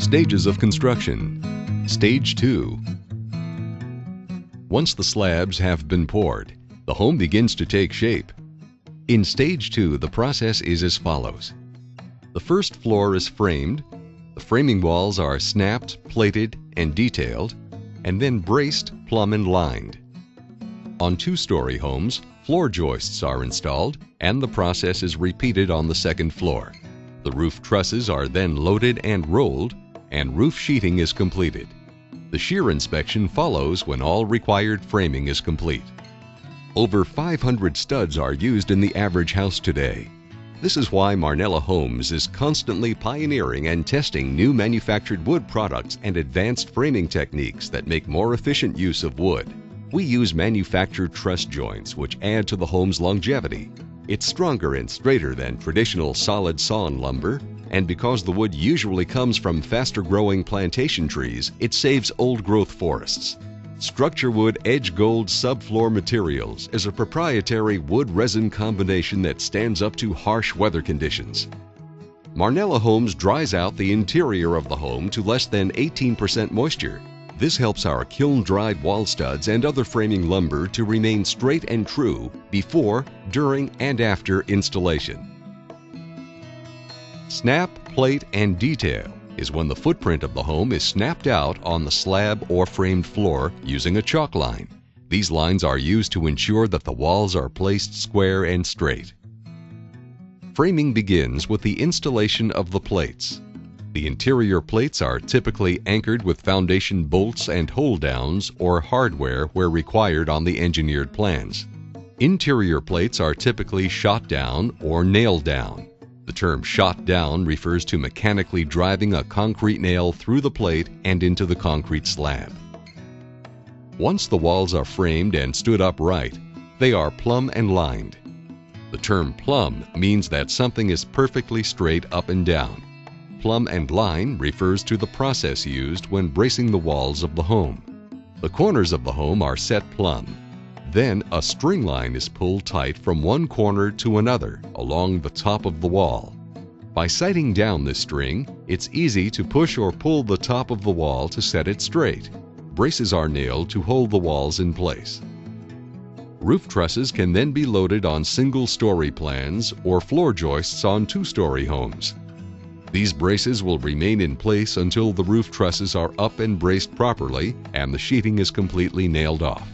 Stages of construction. Stage 2. Once the slabs have been poured, the home begins to take shape. In Stage 2, the process is as follows. The first floor is framed, the framing walls are snapped, plated, and detailed, and then braced, plumb, and lined. On two-story homes, floor joists are installed, and the process is repeated on the second floor. The roof trusses are then loaded and rolled, and roof sheeting is completed. The shear inspection follows when all required framing is complete. Over 500 studs are used in the average house today. This is why Marnella Homes is constantly pioneering and testing new manufactured wood products and advanced framing techniques that make more efficient use of wood. We use manufactured truss joints which add to the home's longevity. It's stronger and straighter than traditional solid sawn lumber, and because the wood usually comes from faster-growing plantation trees, it saves old-growth forests. Structurewood Edge Gold Subfloor Materials is a proprietary wood-resin combination that stands up to harsh weather conditions. Marnella Homes dries out the interior of the home to less than 18% moisture. This helps our kiln-dried wall studs and other framing lumber to remain straight and true before, during, and after installation. Snap, plate, and detail is when the footprint of the home is snapped out on the slab or framed floor using a chalk line. These lines are used to ensure that the walls are placed square and straight. Framing begins with the installation of the plates. The interior plates are typically anchored with foundation bolts and hold-downs or hardware where required on the engineered plans. Interior plates are typically shot down or nailed down. The term shot down refers to mechanically driving a concrete nail through the plate and into the concrete slab. Once the walls are framed and stood upright, they are plumb and lined. The term plumb means that something is perfectly straight up and down. Plumb and line refers to the process used when bracing the walls of the home. The corners of the home are set plumb. Then a string line is pulled tight from one corner to another along the top of the wall. By sighting down this string, it's easy to push or pull the top of the wall to set it straight. Braces are nailed to hold the walls in place. Roof trusses can then be loaded on single-story plans or floor joists on two-story homes. These braces will remain in place until the roof trusses are up and braced properly and the sheeting is completely nailed off.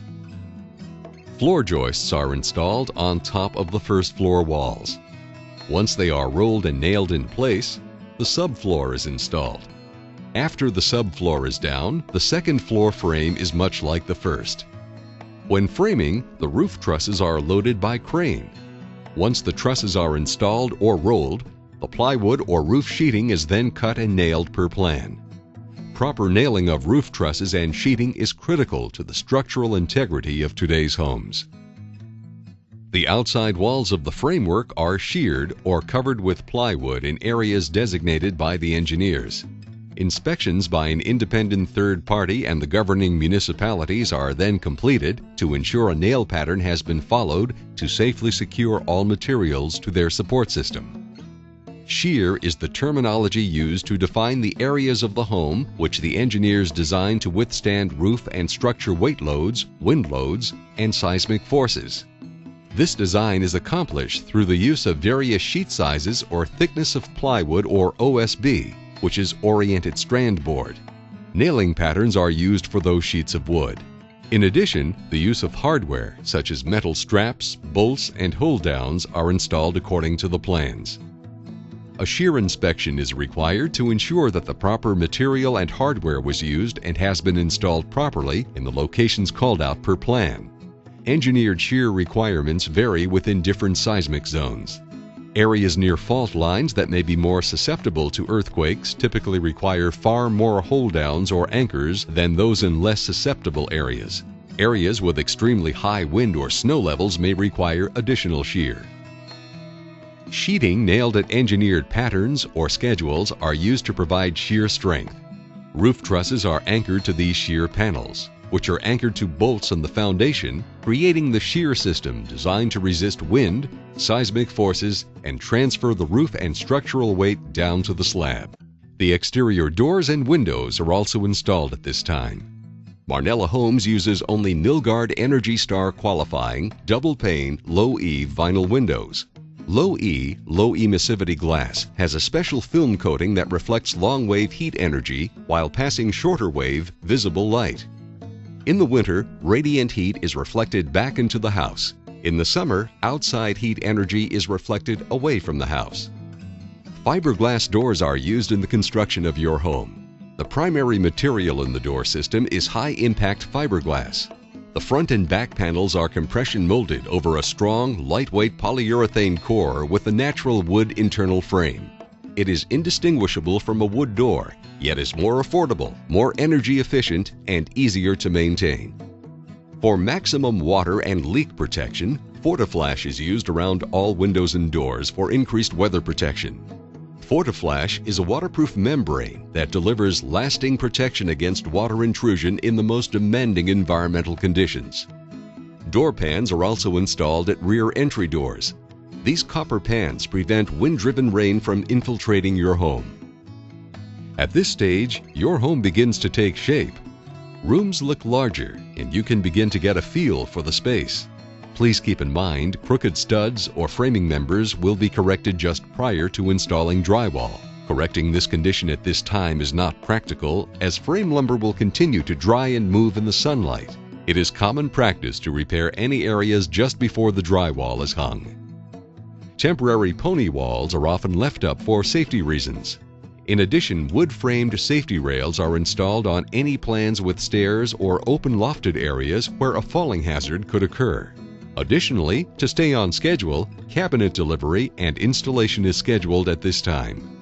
Floor joists are installed on top of the first floor walls. Once they are rolled and nailed in place, the subfloor is installed. After the subfloor is down, the second floor frame is much like the first. When framing, the roof trusses are loaded by crane. Once the trusses are installed or rolled, the plywood or roof sheeting is then cut and nailed per plan. Proper nailing of roof trusses and sheeting is critical to the structural integrity of today's homes. The outside walls of the framework are sheared or covered with plywood in areas designated by the engineers. Inspections by an independent third party and the governing municipalities are then completed to ensure a nail pattern has been followed to safely secure all materials to their support system. Shear is the terminology used to define the areas of the home which the engineers designed to withstand roof and structure weight loads, wind loads, and seismic forces. This design is accomplished through the use of various sheet sizes or thickness of plywood or OSB, which is oriented strand board. Nailing patterns are used for those sheets of wood. In addition, the use of hardware such as metal straps, bolts, and hold-downs are installed according to the plans. A shear inspection is required to ensure that the proper material and hardware was used and has been installed properly in the locations called out per plan. Engineered shear requirements vary within different seismic zones. Areas near fault lines that may be more susceptible to earthquakes typically require far more hold-downs or anchors than those in less susceptible areas. Areas with extremely high wind or snow levels may require additional shear. Sheeting nailed at engineered patterns or schedules are used to provide shear strength. Roof trusses are anchored to these shear panels, which are anchored to bolts on the foundation, creating the shear system designed to resist wind, seismic forces, and transfer the roof and structural weight down to the slab. The exterior doors and windows are also installed at this time. Marnella Homes uses only Milgard Energy Star qualifying, double-pane, low-E vinyl windows. Low-E, low-emissivity glass has a special film coating that reflects long-wave heat energy while passing shorter-wave, visible light. In the winter, radiant heat is reflected back into the house. In the summer, outside heat energy is reflected away from the house. Fiberglass doors are used in the construction of your home. The primary material in the door system is high-impact fiberglass. The front and back panels are compression molded over a strong, lightweight polyurethane core with a natural wood internal frame. It is indistinguishable from a wood door, yet is more affordable, more energy efficient, and easier to maintain. For maximum water and leak protection, FortiFlash is used around all windows and doors for increased weather protection. FortiFlash is a waterproof membrane that delivers lasting protection against water intrusion in the most demanding environmental conditions. Door pans are also installed at rear entry doors. These copper pans prevent wind-driven rain from infiltrating your home. At this stage, your home begins to take shape. Rooms look larger, and you can begin to get a feel for the space. Please keep in mind, crooked studs or framing members will be corrected just prior to installing drywall. Correcting this condition at this time is not practical, as frame lumber will continue to dry and move in the sunlight. It is common practice to repair any areas just before the drywall is hung. Temporary pony walls are often left up for safety reasons. In addition, wood-framed safety rails are installed on any plans with stairs or open lofted areas where a falling hazard could occur. Additionally, to stay on schedule, cabinet delivery and installation is scheduled at this time.